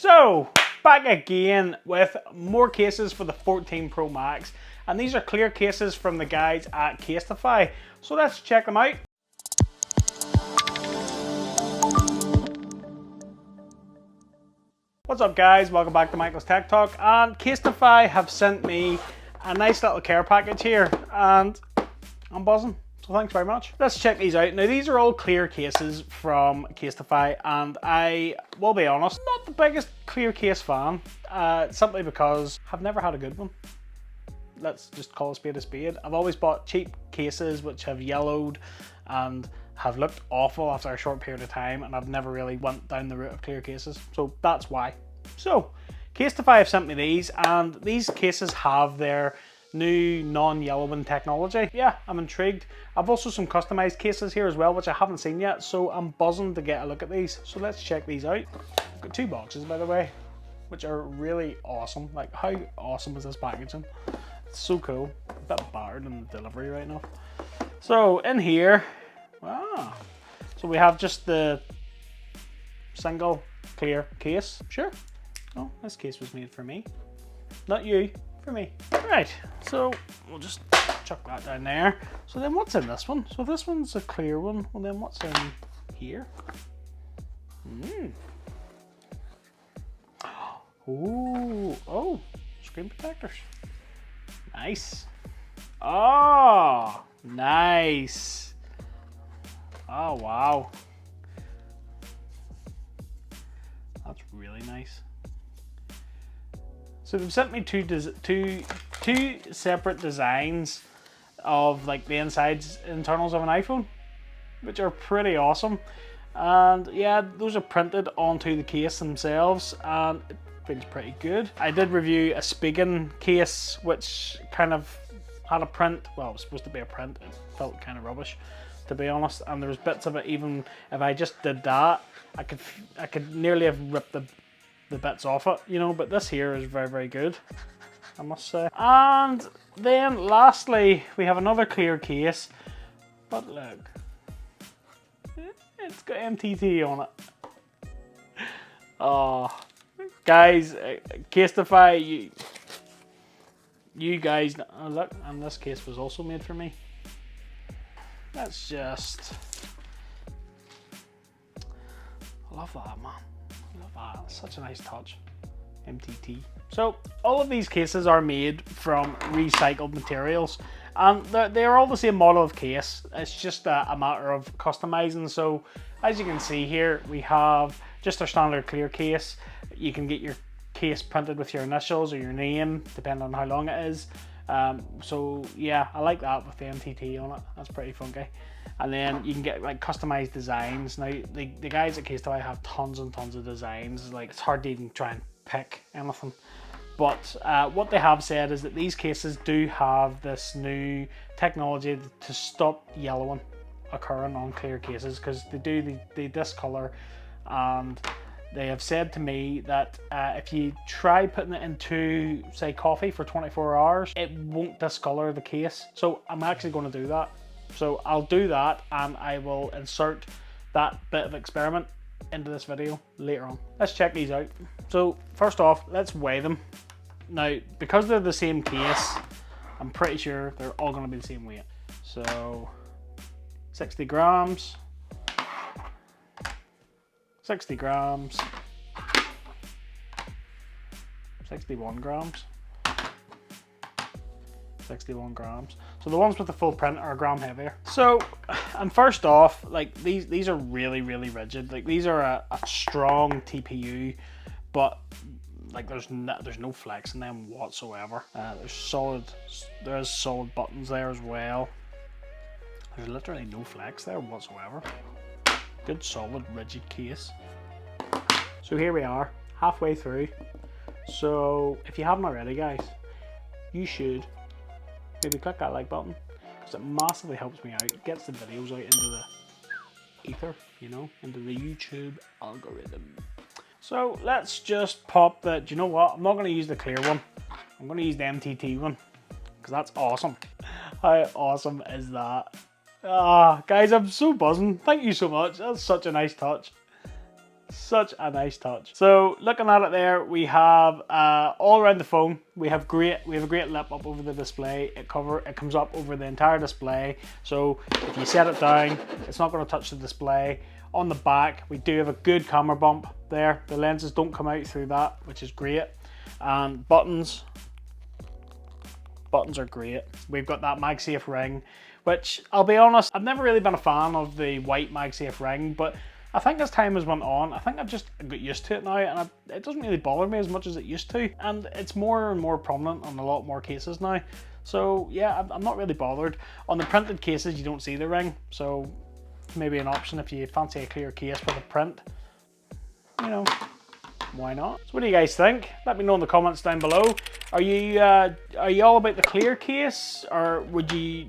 So, back again with more cases for the 14 Pro Max, and these are clear cases from the guys at Casetify, so let's check them out. What's up guys, welcome back to Michael's Tech Talk, and Casetify have sent me a nice little care package here, and I'm buzzing. So thanks very much. Let's check these out. Now these are all clear cases from Casetify, and I will be honest, not the biggest clear case fan, simply because I've never had a good one. Let's just call a spade a spade. I've always bought cheap cases which have yellowed and have looked awful after a short period of time, and I've never really went down the route of clear cases. So that's why. So Casetify have sent me these, and these cases have their new non-yellowing technology. Yeah, I'm intrigued. I've also some customized cases here as well, which I haven't seen yet, so I'm buzzing to get a look at these. So let's check these out. I've got two boxes, by the way, which are really awesome. Like, how awesome is this packaging? It's so cool. A bit battered in the delivery right now. So in here, so we have just the single clear case. Sure. Oh, this case was made for me, not you. For me. Right, so we'll just chuck that down there. So then what's in this one? So this one's a clear one. Well then what's in here? Ooh, oh, screen protectors. Nice. Oh, nice. Oh, wow. That's really nice. So they've sent me two separate designs of like the internals of an iPhone, which are pretty awesome. And yeah, those are printed onto the case themselves, and it feels pretty good. I did review a speaking case, which kind of had a print. Well, it was supposed to be a print. It felt kind of rubbish, to be honest. And there was bits of it, even if I just did that, I could nearly have ripped the bits off it, you know, but this here is very, very good, I must say. And then lastly, we have another clear case, but look, it's got MTT on it. Oh, guys, Casetify, you guys, look, and this case was also made for me. That's just, I love that, man. Such a nice touch. MTT. So all of these cases are made from recycled materials, and they're all the same model of case. It's just a matter of customizing. So as you can see here, we have just our standard clear case. You can get your case printed with your initials or your name, depending on how long it is. So yeah, I like that with the MTT on it. That's pretty funky. And then you can get like customized designs. Now the guys at Casetify have tons and tons of designs. Like, it's hard to even try and pick anything. But what they have said is that these cases do have this new technology to stop yellowing occurring on clear cases, because they discolor, and they have said to me that if you try putting it into, say, coffee for 24 hours, it won't discolor the case. So I'm actually going to do that. So I'll do that, and I will insert that bit of experiment into this video later on. Let's check these out. So first off, let's weigh them. Now, because they're the same case, I'm pretty sure they're all going to be the same weight. So 60 grams, 60 grams, 61 grams, 61 grams. So the ones with the full print are a gram heavier. So, and first off, like these are really, really rigid. Like, these are a strong TPU, but like there's no flex in them whatsoever. There's solid buttons there as well. There's literally no flex there whatsoever. Good solid rigid case. So here we are, halfway through. So if you haven't already, guys, you should maybe click that like button, because it massively helps me out. It gets the videos out into the ether, you know, into the YouTube algorithm. So let's just pop the, do you know what? I'm not going to use the clear one. I'm going to use the MTT one, because that's awesome. How awesome is that? Guys, I'm so buzzing. Thank you so much. That's such a nice touch. Such a nice touch. So looking at it there, we have all around the phone. We have a great lip up over the display. It comes up over the entire display. So if you set it down, it's not going to touch the display. On the back, we do have a good camera bump there. The lenses don't come out through that, which is great. And buttons are great. We've got that Magsafe ring, which I'll be honest, I've never really been a fan of the white Magsafe ring, but I think as time has went on, I think I've just got used to it now, and it doesn't really bother me as much as it used to, and it's more and more prominent on a lot more cases now. So yeah, I'm not really bothered. On the printed cases, you don't see the ring, so maybe an option if you fancy a clear case with a print, you know, why not? So what do you guys think? Let me know in the comments down below. Are you all about the clear case, or would you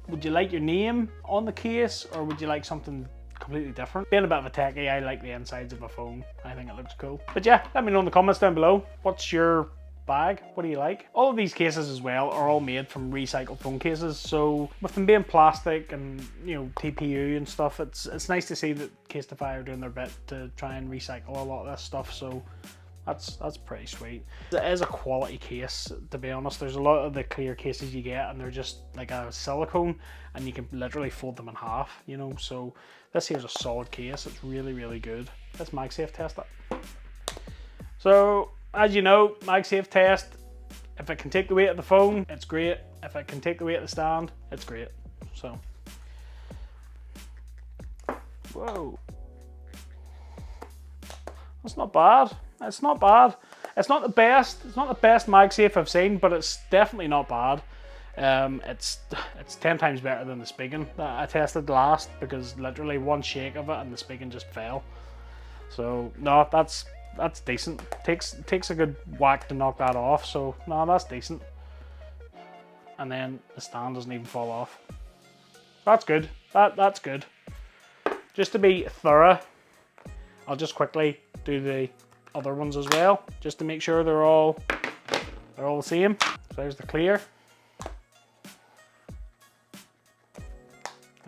like your name on the case, or would you like something completely different? Being a bit of a techie, I like the insides of a phone. I think it looks cool. But yeah, let me know in the comments down below. What's your bag? What do you like? All of these cases as well are all made from recycled phone cases, so with them being plastic and, you know, TPU and stuff, it's nice to see that Casetify are doing their bit to try and recycle a lot of this stuff. So that's pretty sweet. It is a quality case, to be honest. There's a lot of the clear cases you get and they're just like a silicone and you can literally fold them in half, you know. So this here's a solid case. It's really, really good. Let's Magsafe test it. So as you know, Magsafe Test, if it can take the weight of the phone, it's great. If it can take the weight of the stand, it's great. So, whoa. That's not bad. It's not bad. It's not the best. It's not the best Magsafe I've seen, but it's definitely not bad. It's 10 times better than the Spigen that I tested last, because literally one shake of it and the Spigen just fell. So no, that's decent. Takes a good whack to knock that off. So no, that's decent. And then the stand doesn't even fall off. That's good. That's good. Just to be thorough, I'll just quickly do the other ones as well, just to make sure they're all the same. So there's the clear.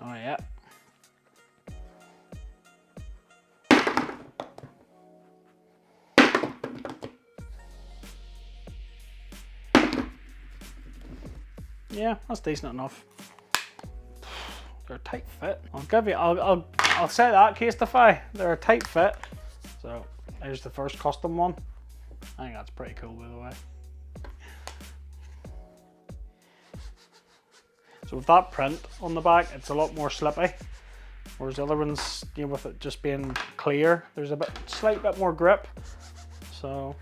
Oh yeah. Yeah, that's decent enough. They're a tight fit. I'll say that, Casetify. They're a tight fit. So there's the first custom one. I think that's pretty cool, by the way. So with that print on the back, it's a lot more slippy. Whereas the other ones, you know, with it just being clear, there's a slight bit more grip. So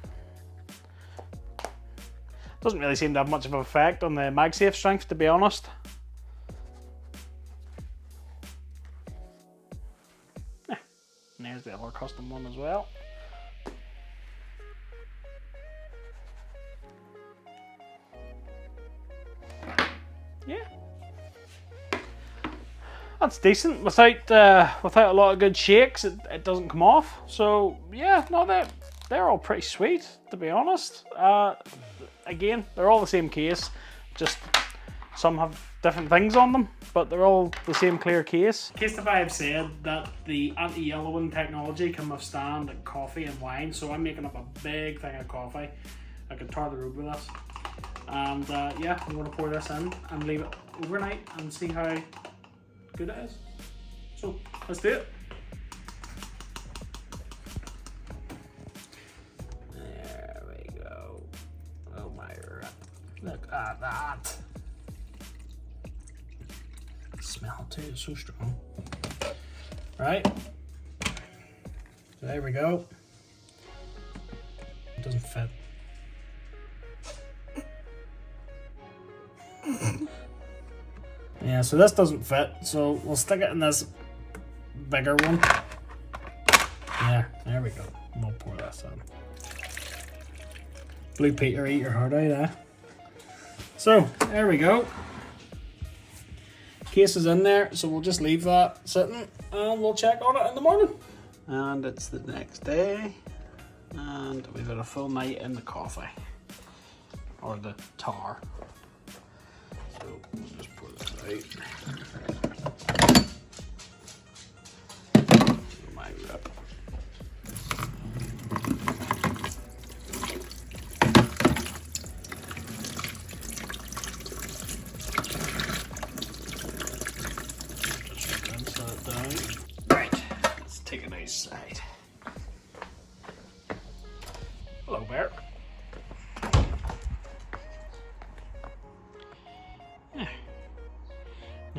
doesn't really seem to have much of an effect on the Magsafe strength, to be honest. And there's the other custom one as well. Yeah, that's decent. Without a lot of good shakes, it doesn't come off. So yeah, no, they're all pretty sweet, to be honest. Again, they're all the same case, just some have different things on them, but they're all the same clear case. Casetify have said that the anti-yellowing technology can withstand like coffee and wine, so I'm making up a big thing of coffee. I could tar the road with this. And yeah, I'm going to pour this in and leave it overnight and see how good it is. So let's do it. There we go. Oh my god. Look at that. The smell too is so strong. Right. So there we go. It doesn't fit. Yeah, so this doesn't fit, so we'll stick it in this bigger one. Yeah, there we go. And we'll pour this in. Blue Peter, eat your heart out, eh? So, there we go. Case is in there, so we'll just leave that sitting and we'll check on it in the morning. And it's the next day, and we've had a full night in the coffee. Or the tar. So we'll just pour this out. My rip.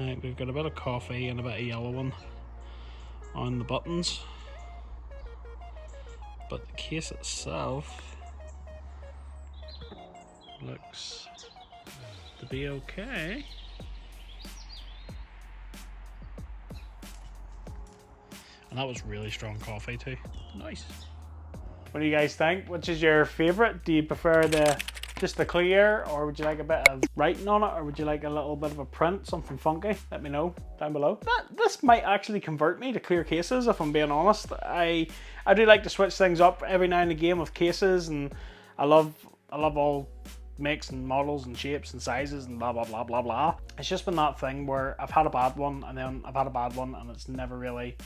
Right, we've got a bit of coffee and a bit of yellow one on the buttons, but the case itself looks to be okay. And that was really strong coffee too. Nice. What do you guys think? Which is your favourite? Do you prefer just the clear, or would you like a bit of writing on it, or would you like a little bit of a print, something funky? Let me know down below. This might actually convert me to clear cases, if I'm being honest. I do like to switch things up every now and again with cases, and I love all makes and models and shapes and sizes and blah blah blah blah blah. It's just been that thing where I've had a bad one, and then I've had a bad one, and it's never really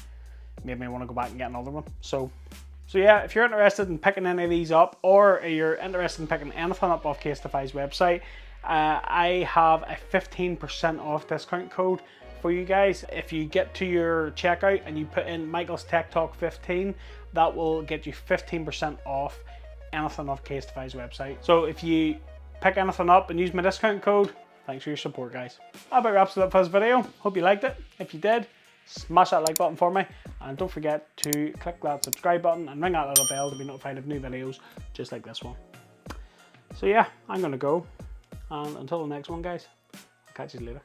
made me want to go back and get another one. So yeah, if you're interested in picking any of these up, or you're interested in picking anything up off Casetify's website, I have a 15% off discount code for you guys. If you get to your checkout and you put in Michael's Tech Talk 15, that will get you 15% off anything off Casetify's website. So if you pick anything up and use my discount code, thanks for your support, guys. That about wraps it up for this video. Hope you liked it. If you did, smash that like button for me, and don't forget to click that subscribe button and ring that little bell to be notified of new videos just like this one. So yeah, I'm gonna go, and until the next one, guys, I'll catch you later.